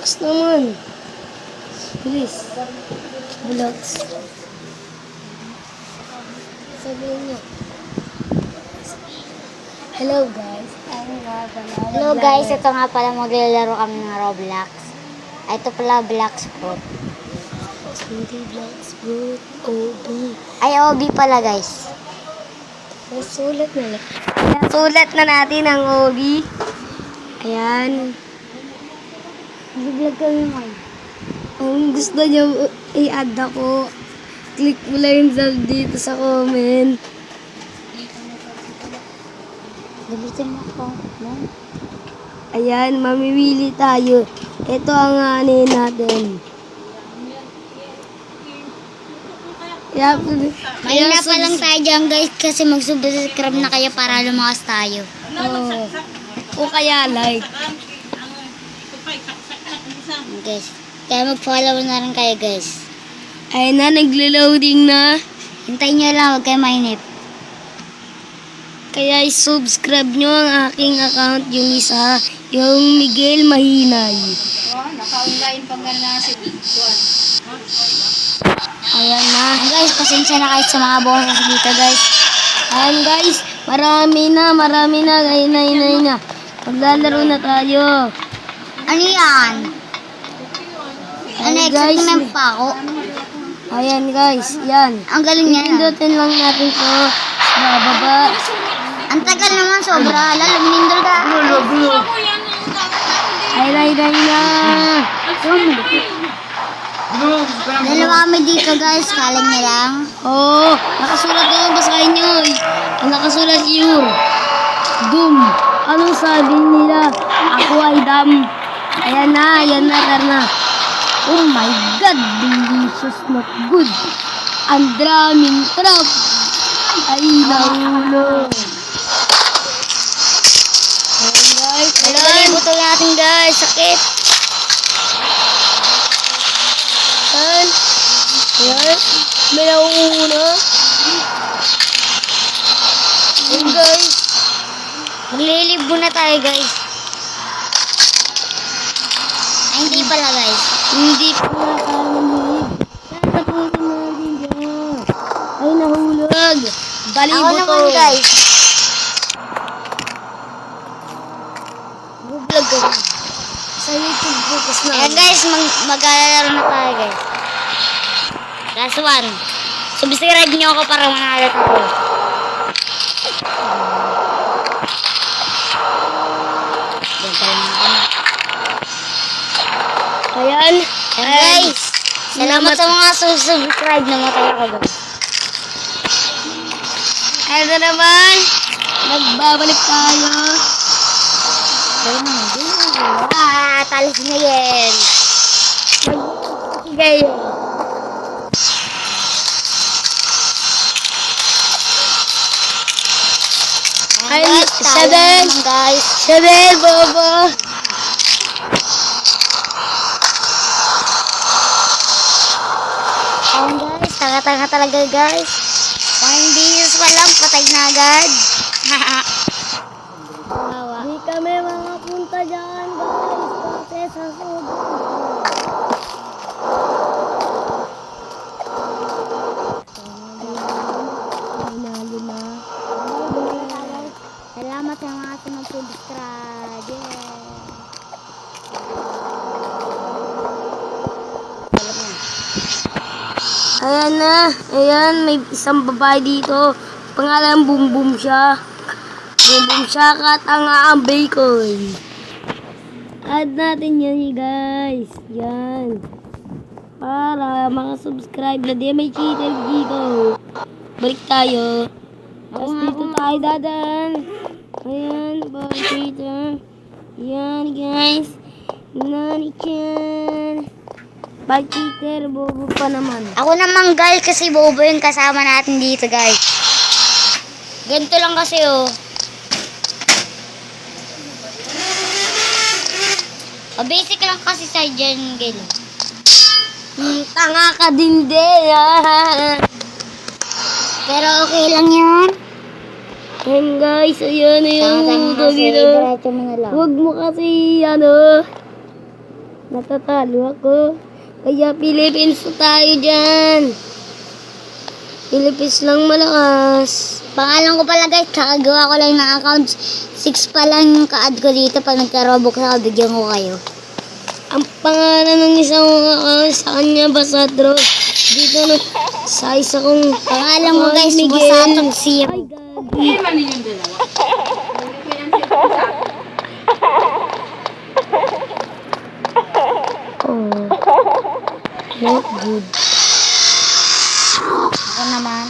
Blocks naman. Bilis. Blocks. Sabihin niyo. Hello guys. Hello guys, ito nga pala maglalaro kami ng Roblox. Ito pala Bloxfruit. Hindi Bloxfruit. OB. Ay, OB pala guys. Sulat na lang. Ayan, sulat na natin ang OB. Ayan. Vlog kami man. Kung gusto niyo i-add ako, click mo lang yung dito sa comment. Gabitin mo ako. Ayan, mamimili tayo. Ito ang natin. Mahina pa lang tayo dyan guys kasi mag-subscribe na kayo para lumakas tayo. O kaya like. Guys, kaya mag-follow na rin kayo guys. Ayan na, naglo-loading na. Hintayin nyo lang, huwag kayo mainip. Kaya i-subscribe nyo ang aking account, yung isa, yung Miguel Mahinay. Naka-online pag na si Juan. Ayan na. Guys, pasensya na kayo sa mga boses dito guys. Ayan guys, marami na. Ayun na. Maglalaro na tayo. Ano yan? Ano, guys, excitement pa ako. ayan guys, yan. Ang galing niya. Pindutin lang natin to. Bababa. Ang tagal naman, sobra. Lalo, minindol ka. Ay na. Dalawa kami dito guys, kaling niya lang. Oh, nakasulat doon, basahin nyo. Nakasulat yun. Doom. Anong sabi nila? Ako ay dam. Ayan na, Karna. Oh my God, delicious, not good. Ang daming trap. Ay, nahulog. Ayan guys, Dalawa butong natin guys, sakit. Ayan, may nauuna. Ayan guys. Maglilibo na tayo guys. Ay, hindi pala guys. Hindi pa tayo mamili. Tapusin natin dyan. Ay, nahulog. Balibo Ako to. naman guys. Bublog ko. Sa YouTube focus na. Ayan guys, mag-alaro na tayo guys. Last one. Subscribe nyo ako para manalo tayo. Ayan. Guys, salamat sa mga subscribe na matay ako guys. Ayan na naman. Nagbabalik tayo. Talis na yan. Okay. Ay, seven. Guys. Seven, bobo. Ayan guys, tanga-tanga talaga guys. Pang videos pa lang, patay na agad. Kawawa. Di kami makapunta dyan, guys. Kasi sa Pinalo na. Salamat sa mga subscribe. Ayan na. Ayan, may isang babae dito. Pangalan, Boom Boom siya. Boom Boom siya, katanga ang bacon. Add natin yan, guys. Yan. Para makasubscribe na di may cheater dito. Balik tayo. Tapos dito tayo dadan. Ayan, balik cheater. Yan, guys. Nani chan. Balik cheater, bobo pa naman. Ako naman guys, kasi bobo yung kasama natin dito guys. Ganito lang kasi oh. Basic lang kasi sa dyan, Gil. Tanga ka din din. Pero okay lang yan. Ayan guys, ayan, ayan. Tama-tama kasi, Dito. diretso mo na lang. Huwag mo kasi, ano. Natatalo ako. Kaya Philippines na tayo dyan. Philippines lang malakas. Pangalan ko pala guys, kakagawa ko lang ng account. 6 pa lang yung ka-add ko dito. Pag nagka-robux ako, bigyan ko kayo. Ang pangalan ng isang sa kanya, Basadro. Dito na sa isa kong Pangalan mo guys, Miguel. Busatok Zero. Ay, gagi. Oh. Not good. Ako naman.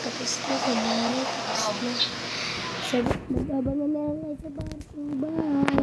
Tapos na, kunwari. Tapos na. Sabi, mag-aba na lang kayo sa bahay.